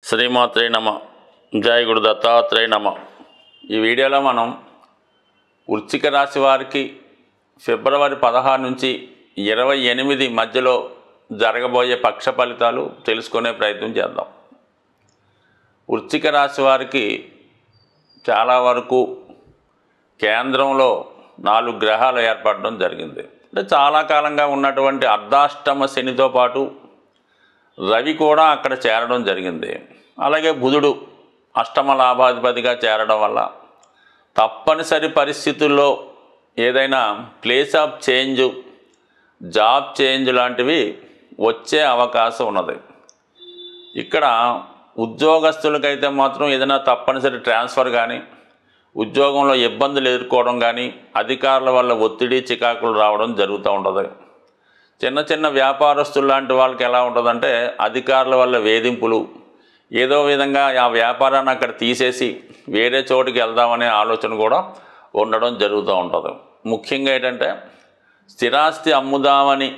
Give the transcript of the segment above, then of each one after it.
శ్రీమాత్రే నమ. జయ గురు దత్తాత్రేయ నమ. ఈ వీడియోలో మనం వృశ్చిక రాశి వారికి ఫిబ్రవరి 16 నుంచి 28 మధ్యలో జరగబోయే పక్ష ఫలితాలు తెలుసుకునే ప్రయత్నం చేద్దాం. వృశ్చిక రాశి వారికి చాలా వరకు కేంద్రంలో 4 గ్రహాలు ఏర్పడడం జరిగింది. అంటే చాలా కాలంగా ఉన్నటువంటి అర్ధాష్టమ శనితో పాటు రవి కూడా అక్కడ చేరడం జరిగింది. అలాగే బుధుడు అష్టమ లాభాధిపతిగా చేరడం వల్ల తప్పనిసరి పరిస్థితుల్లో ఏదైనా place of change, job change లాంటివి వచ్చే అవకాశం ఉన్నది. ఇక్కడ ఉద్యోగస్తులకైతే మాత్రం ఏదైనా తప్పనిసరి ట్రాన్స్ఫర్ కానీ, ఉద్యోగంలో ఇబ్బందులు ఎదుర్కోవడం కానీ, అధికారుల వల్ల ఒత్తిడి చికాకులు రావడం జరుగుతూ ఉంటుంది. చిన్న చిన్న వ్యాపారస్తులు లాంటి వాళ్ళకి ఎలా ఉంటుందంటే అధికారుల వల్ల వేధింపులు, ఏదో విధంగా ఆ వ్యాపారాన్ని అక్కడ తీసేసి వేరే చోటుకి వెళ్దామనే ఆలోచన కూడా ఉండడం జరుగుతూ ఉంటుంది. ముఖ్యంగా ఏంటంటే స్థిరాస్తి అమ్ముదామని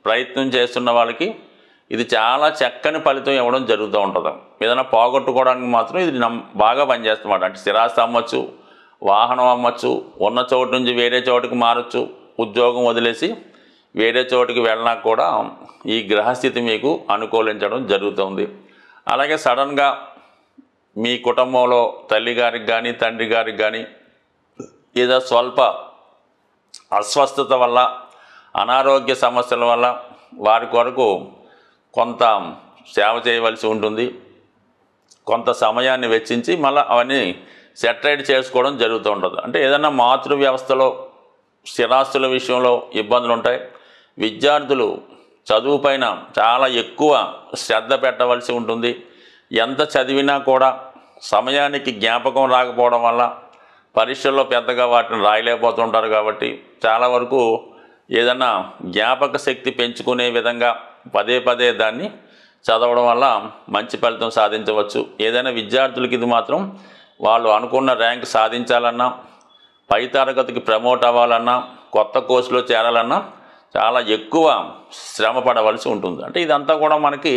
ప్రయత్నం చేస్తున్న వాళ్ళకి ఇది చాలా చక్కని ఫలితం ఇవ్వడం జరుగుతూ ఉంటుంది. ఏదైనా పోగొట్టుకోవడానికి మాత్రం ఇది బాగా పనిచేస్తున్నమాట. అంటే స్థిరాస్తి అమ్మచ్చు, వాహనం అమ్మచ్చు, ఉన్న చోటు నుంచి వేరే చోటుకి మారచ్చు, ఉద్యోగం వదిలేసి వేరే చోటుకి వెళ్ళినా కూడా ఈ గ్రహస్థితి మీకు అనుకూలించడం జరుగుతుంది. అలాగే సడన్గా మీ కుటుంబంలో తల్లిగారికి కానీ తండ్రి గారికి కానీ ఏదో స్వల్ప అస్వస్థత వల్ల, అనారోగ్య సమస్యల వల్ల వారి కొరకు కొంత సేవ చేయవలసి ఉంటుంది. కొంత సమయాన్ని వెచ్చించి మళ్ళీ అవన్నీ సెటరైట్ చేసుకోవడం జరుగుతూ ఉంటుంది. అంటే ఏదైనా మాతృ వ్యవస్థలో స్థిరాస్తుల విషయంలో ఇబ్బందులు ఉంటాయి. విద్యార్థులు చదువు పైన చాలా ఎక్కువ శ్రద్ధ పెట్టవలసి ఉంటుంది. ఎంత చదివినా కూడా సమయానికి జ్ఞాపకం రాకపోవడం వల్ల పరీక్షల్లో పెద్దగా వాటిని రాయలేకపోతుంటారు. కాబట్టి చాలా వరకు ఏదైనా జ్ఞాపక శక్తి పెంచుకునే విధంగా పదే పదే దాన్ని చదవడం వల్ల మంచి ఫలితం సాధించవచ్చు. ఏదైనా విద్యార్థులకి ఇది మాత్రం వాళ్ళు అనుకున్న ర్యాంక్ సాధించాలన్నా, పై తరగతికి ప్రమోట్ అవ్వాలన్నా, కొత్త కోర్సులో చేరాలన్నా చాలా ఎక్కువ శ్రమ పడవలసి ఉంటుంది. అంటే ఇదంతా కూడా మనకి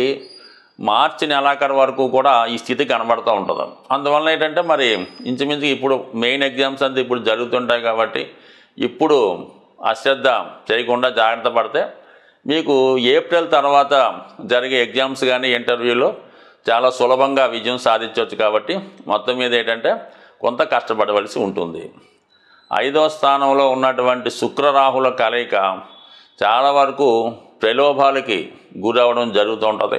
మార్చి నెలాఖరు వరకు కూడా ఈ స్థితి కనబడుతూ ఉంటుంది. అందువల్ల ఏంటంటే మరి ఇంచుమించు ఇప్పుడు మెయిన్ ఎగ్జామ్స్ అంతా ఇప్పుడు జరుగుతుంటాయి. కాబట్టి ఇప్పుడు అశ్రద్ధ చేయకుండా జాగ్రత్త పడితే మీకు ఏప్రిల్ తర్వాత జరిగే ఎగ్జామ్స్ కానీ ఇంటర్వ్యూలో చాలా సులభంగా విజయం సాధించవచ్చు. కాబట్టి మొత్తం మీద ఏంటంటే కొంత కష్టపడవలసి ఉంటుంది. 5వ స్థానంలో ఉన్నటువంటి శుక్రరాహుల కలయిక చాలా వరకు ప్రలోభాలకి గురవడం జరుగుతూ ఉంటుంది.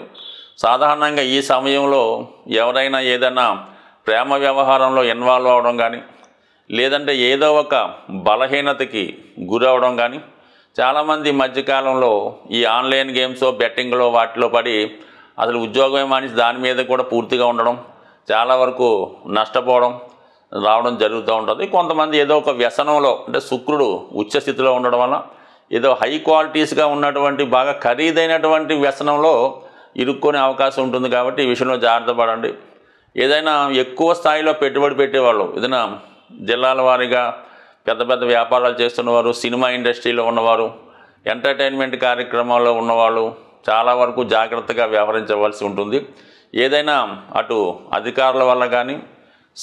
సాధారణంగా ఈ సమయంలో ఎవరైనా ఏదైనా ప్రేమ వ్యవహారంలో ఇన్వాల్వ్ అవ్వడం కానీ, లేదంటే ఏదో ఒక బలహీనతకి గురవడం కానీ, చాలామంది మధ్యకాలంలో ఈ ఆన్లైన్ గేమ్స్, బెట్టింగ్లో వాటిలో పడి అసలు ఉద్యోగమే మానేసి దాని మీద కూడా పూర్తిగా ఉండడం, చాలా వరకు నష్టపోవడం రావడం జరుగుతూ ఉంటుంది. కొంతమంది ఏదో ఒక వ్యసనంలో, అంటే శుక్రుడు ఉచ్చస్థితిలో ఉండడం వల్ల ఏదో హై క్వాలిటీస్గా ఉన్నటువంటి బాగా ఖరీదైనటువంటి వ్యసనంలో ఇరుక్కునే అవకాశం ఉంటుంది. కాబట్టి ఈ విషయంలో జాగ్రత్త పడండి. ఏదైనా ఎక్కువ స్థాయిలో పెట్టుబడి పెట్టేవాళ్ళు, ఏదైనా జిల్లాల వారీగా పెద్ద పెద్ద వ్యాపారాలు చేస్తున్నవారు, సినిమా ఇండస్ట్రీలో ఉన్నవారు, ఎంటర్టైన్మెంట్ కార్యక్రమాల్లో ఉన్నవాళ్ళు చాలా వరకు జాగ్రత్తగా వ్యవహరించవలసి ఉంటుంది. ఏదైనా అటు అధికారుల వల్ల కానీ,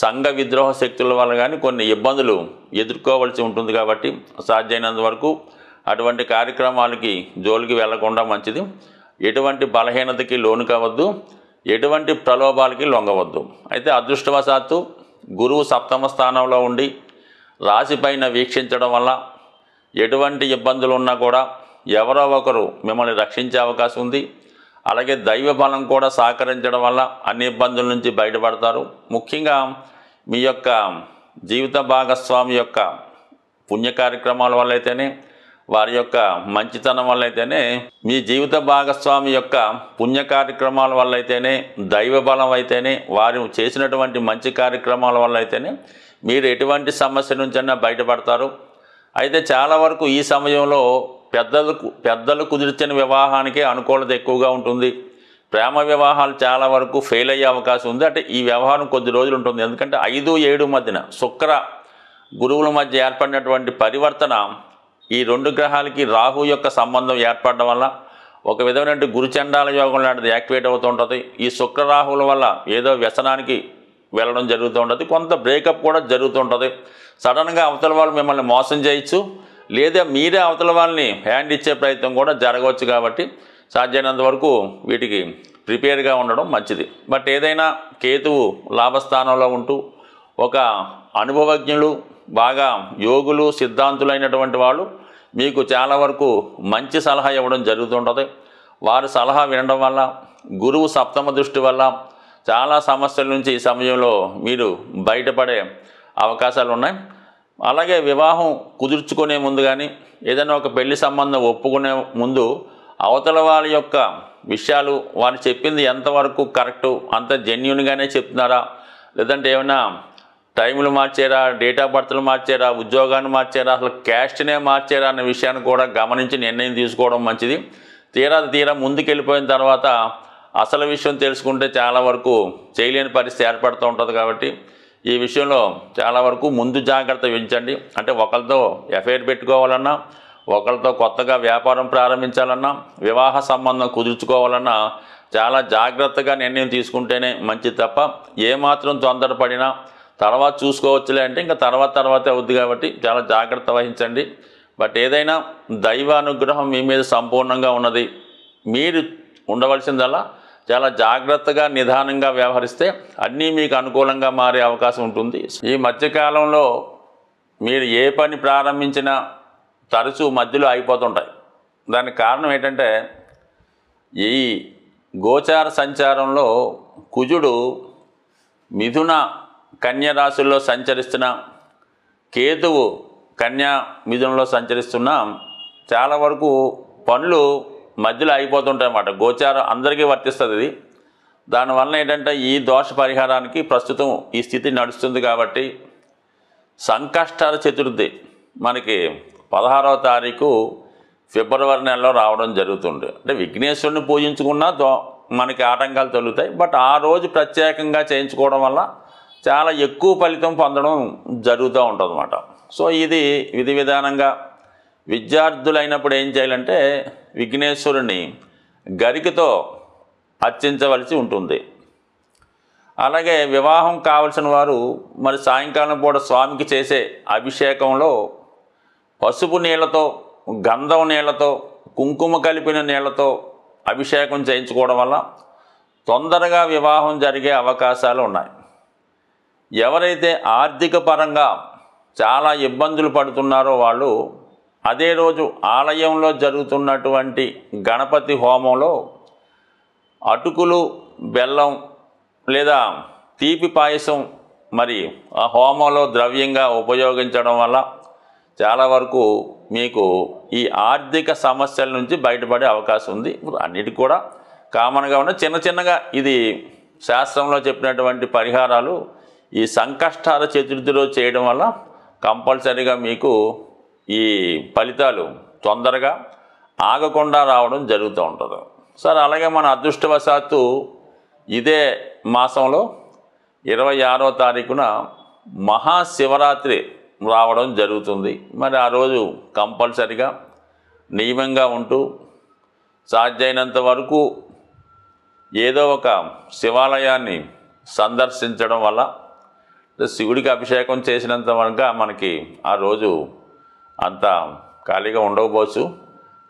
సంఘ విద్రోహ శక్తుల వల్ల కానీ కొన్ని ఇబ్బందులు ఎదుర్కోవలసి ఉంటుంది. కాబట్టి సాధ్యమైనంత వరకు అటువంటి కార్యక్రమాలకి జోలికి వెళ్లకుండా మంచిది. ఎటువంటి బలహీనతకి లోను కావద్దు, ఎటువంటి ప్రలోభాలకి లొంగవద్దు. అయితే అదృష్టవశాత్తు గురువు 7వ స్థానంలో ఉండి రాశిపైన వీక్షించడం వల్ల ఎటువంటి ఇబ్బందులు ఉన్నా కూడా ఎవరో ఒకరు మిమ్మల్ని రక్షించే అవకాశం ఉంది. అలాగే దైవ బలం కూడా సహకరించడం వల్ల అన్ని ఇబ్బందుల నుంచి బయటపడతారు. ముఖ్యంగా మీ యొక్క జీవిత భాగస్వామి యొక్క పుణ్య కార్యక్రమాల వల్ల అయితేనే, వారి యొక్క మంచితనం వల్ల అయితేనే, మీ జీవిత భాగస్వామి యొక్క పుణ్య కార్యక్రమాల వల్ల అయితేనే, దైవ బలం అయితేనే, వారు చేసినటువంటి మంచి కార్యక్రమాల వల్ల అయితేనే మీరు ఎటువంటి సమస్య నుంచైనా బయటపడతారు. అయితే చాలా వరకు ఈ సమయంలో పెద్దలు కుదిర్చిన వివాహానికే అనుకూలత ఎక్కువగా ఉంటుంది. ప్రేమ వివాహాలు చాలా వరకు ఫెయిల్ అయ్యే అవకాశం ఉంది. అంటే ఈ వ్యవహారం కొద్ది రోజులు ఉంటుంది. ఎందుకంటే 5, 7 మధ్యన శుక్ర గురువుల మధ్య ఏర్పడినటువంటి పరివర్తన ఈ 2 గ్రహాలకి రాహు యొక్క సంబంధం ఏర్పడడం వల్ల ఒక విధమైన గురుచండాల యోగం లాంటిది యాక్టివేట్ అవుతూ ఉంటుంది. ఈ శుక్రరాహువుల వల్ల ఏదో వ్యసనానికి వెళ్ళడం జరుగుతూ ఉంటుంది. కొంత బ్రేకప్ కూడా జరుగుతూ ఉంటుంది. సడన్గా అవతల వాళ్ళు మిమ్మల్ని మోసం చేయొచ్చు, లేదా మీరే అవతల వాళ్ళని హ్యాండ్ ఇచ్చే ప్రయత్నం కూడా జరగవచ్చు. కాబట్టి సాధ్యమైనంత వరకు వీటికి ప్రిపేర్గా ఉండడం మంచిది. బట్ ఏదైనా కేతువు లాభస్థానంలో ఉంటూ ఒక అనుభవజ్ఞులు, బాగా యోగులు, సిద్ధాంతులైనటువంటి వాళ్ళు మీకు చాలా వరకు మంచి సలహా ఇవ్వడం జరుగుతుంటుంది. వారి సలహా వినడం వల్ల, గురువు సప్తమ దృష్టి వల్ల చాలా సమస్యల నుంచి ఈ సమయంలో మీరు బయటపడే అవకాశాలు ఉన్నాయి. అలాగే వివాహం కుదుర్చుకునే ముందు కానీ ఏదైనా ఒక పెళ్లి సంబంధం ఒప్పుకునే ముందు అవతల వాళ్ళ యొక్క విషయాలు, వారు చెప్పింది ఎంతవరకు కరెక్టు, అంత జెన్యున్గానే చెప్తున్నారా, లేదంటే ఏమైనా టైములు మార్చారా, డేట్ ఆఫ్ బర్త్లు మార్చారా, ఉద్యోగాన్ని మార్చారా, అసలు క్యాస్ట్నే మార్చారా అనే విషయాన్ని కూడా గమనించి నిర్ణయం తీసుకోవడం మంచిది. తీరా ముందుకెళ్ళిపోయిన తర్వాత అసలు విషయం తెలుసుకుంటే చాలా వరకు చేయలేని పరిస్థితి ఏర్పడుతూ ఉంటుంది. కాబట్టి ఈ విషయంలో చాలా వరకు ముందు జాగ్రత్త వహించండి. అంటే ఒకరితో ఎఫ్ఐఆర్ పెట్టుకోవాలన్నా, ఒకరితో కొత్తగా వ్యాపారం ప్రారంభించాలన్నా, వివాహ సంబంధం కుదుర్చుకోవాలన్నా చాలా జాగ్రత్తగా నిర్ణయం తీసుకుంటేనే మంచిది తప్ప ఏమాత్రం తొందరపడినా తర్వాత చూసుకోవచ్చులే అంటే ఇంకా తర్వాతే అవుద్ది. కాబట్టి చాలా జాగ్రత్త వహించండి. బట్ ఏదైనా దైవానుగ్రహం మీ మీద సంపూర్ణంగా ఉన్నది. మీరు ఉండవలసిందల్లా చాలా జాగ్రత్తగా, నిదానంగా వ్యవహరిస్తే అన్నీ మీకు అనుకూలంగా మారే అవకాశం ఉంటుంది. ఈ మధ్యకాలంలో మీరు ఏ పని ప్రారంభించినా తరచూ మధ్యలో అయిపోతుంటాయి. దానికి కారణం ఏంటంటే ఈ గోచార సంచారంలో కుజుడు మిథున కన్య రాశుల్లో సంచరిస్తున్న, కేతువు కన్యా మిథునంలో సంచరిస్తున్న చాలా వరకు పనులు మధ్యలో అయిపోతుంటాయి అన్నమాట. గోచారం అందరికీ వర్తిస్తుంది ఇది. దానివల్ల ఏంటంటే ఈ దోష పరిహారానికి ప్రస్తుతం ఈ స్థితి నడుస్తుంది. కాబట్టి సంకష్టాల చతుర్థి మనకి 16వ తారీఖు ఫిబ్రవరి నెలలో రావడం జరుగుతుంది. అంటే విఘ్నేశ్వరుని పూజించుకున్నా మనకి ఆటంకాలు తొలుగుతాయి. బట్ ఆ రోజు ప్రత్యేకంగా చేయించుకోవడం వల్ల చాలా ఎక్కువ ఫలితం పొందడం జరుగుతూ ఉంటుంది అన్నమాట. సో ఇది విధి విధానంగా విద్యార్థులైనప్పుడు ఏం చేయాలంటే విఘ్నేశ్వరుని గరికతో అర్చించవలసి ఉంటుంది. అలాగే వివాహం కావలసిన వారు మరి సాయంకాలం పూట స్వామికి చేసే అభిషేకంలో పసుపు నీళ్లతో, గంధం నీళ్లతో, కుంకుమ కలిపిన నీళ్లతో అభిషేకం చేయించుకోవడం వల్ల తొందరగా వివాహం జరిగే అవకాశాలు ఉన్నాయి. ఎవరైతే ఆర్థిక పరంగా చాలా ఇబ్బందులు పడుతున్నారో వాళ్ళు అదే రోజు ఆలయంలో జరుగుతున్నటువంటి గణపతి హోమంలో అటుకులు, బెల్లం లేదా తీపి పాయసం మరి ఆ హోమంలో ద్రవ్యంగా ఉపయోగించడం వల్ల చాలా వరకు మీకు ఈ ఆర్థిక సమస్యల నుంచి బయటపడే అవకాశం ఉంది. అన్నిటికీ కూడా కామన్గా ఉన్న చిన్నగా ఇది శాస్త్రంలో చెప్పినటువంటి పరిహారాలు ఈ సంకష్టాల చతుర్థిలో చేయడం వల్ల కంపల్సరీగా మీకు ఈ ఫలితాలు తొందరగా ఆగకుండా రావడం జరుగుతూ ఉంటుంది. సరే, అలాగే మన అదృష్టవశాత్తు ఇదే మాసంలో 26వ తారీఖున మహాశివరాత్రి రావడం జరుగుతుంది. మరి ఆ రోజు కంపల్సరిగా నియమంగా ఉంటూ సాధ్యమైనంత వరకు ఏదో ఒక శివాలయాన్ని సందర్శించడం వల్ల శివుడికి అభిషేకం చేసినంత వరకు మనకి ఆ రోజు అంత ఖాళీగా ఉండకపోవచ్చు.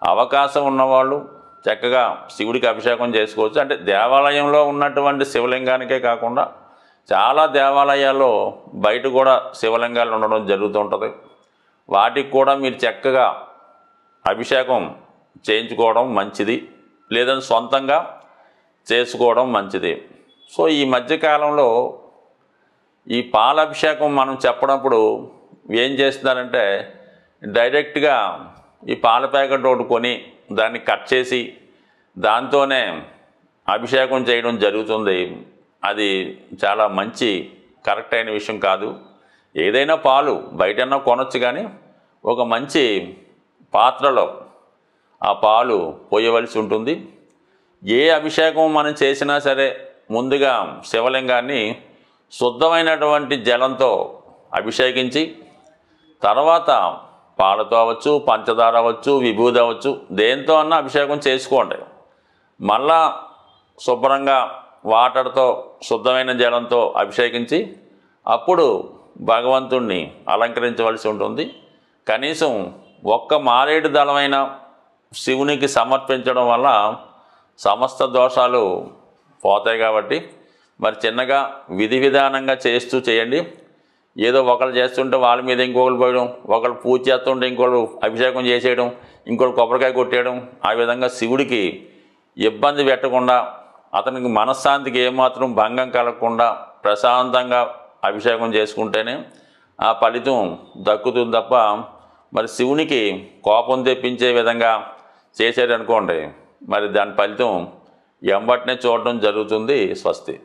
అవకాశం ఉన్నవాళ్ళు చక్కగా శివుడికి అభిషేకం చేసుకోవచ్చు. అంటే దేవాలయంలో ఉన్నటువంటి శివలింగానికే కాకుండా చాలా దేవాలయాల్లో బయట కూడా శివలింగాలు ఉండడం జరుగుతుంటుంది. వాటికి కూడా మీరు చక్కగా అభిషేకం చేయించుకోవడం మంచిది, లేదంటే సొంతంగా చేసుకోవడం మంచిది. సో ఈ మధ్యకాలంలో ఈ పాలాభిషేకం మనం చెప్పినప్పుడు ఏం చేస్తున్నారంటే డైరెక్ట్గా ఈ పాల ప్యాకెట్ ఒకటి కొని దాన్ని కట్ చేసి దాంతోనే అభిషేకం చేయడం జరుగుతుంది. అది చాలా మంచి కరెక్ట్ అయిన విషయం కాదు. ఏదైనా పాలు బయటన్నా కొనొచ్చు, కానీ ఒక మంచి పాత్రలో ఆ పాలు పోయవలసి ఉంటుంది. ఏ అభిషేకం మనం చేసినా సరే ముందుగా శివలింగాన్ని శుద్ధమైనటువంటి జలంతో అభిషేకించి తర్వాత పాలతో అవ్వచ్చు, పంచదార అవ్వచ్చు, విభూది అవ్వచ్చు, దేంతో అన్నా అభిషేకం చేసుకోండి. మళ్ళా శుభ్రంగా వాటర్తో శుద్ధమైన జలంతో అభిషేకించి అప్పుడు భగవంతుణ్ణి అలంకరించవలసి ఉంటుంది. కనీసం ఒక్క మారేడు దళమైన శివునికి సమర్పించడం వల్ల సమస్త దోషాలు పోతాయి. కాబట్టి మరి చిన్నగా విధి విధానంగా చేయండి. ఏదో ఒకరు చేస్తుంటే వాళ్ళ మీద ఇంకొకరు పోయడం, ఒకరు పూజ చేస్తుంటే ఇంకొకరు అభిషేకం చేసేయడం, ఇంకొకరు కొబ్బరికాయ కొట్టేయడం, ఆ విధంగా శివుడికి ఇబ్బంది పెట్టకుండా, అతనికి మనశ్శాంతికి ఏమాత్రం భంగం కలగకుండా ప్రశాంతంగా అభిషేకం చేసుకుంటేనే ఆ ఫలితం దక్కుతుంది తప్ప మరి శివునికి కోపం తెప్పించే విధంగా చేసేదనుకోండి, మరి దాని ఫలితం ఎంబటినే చూడడం జరుగుతుంది. స్వస్తి.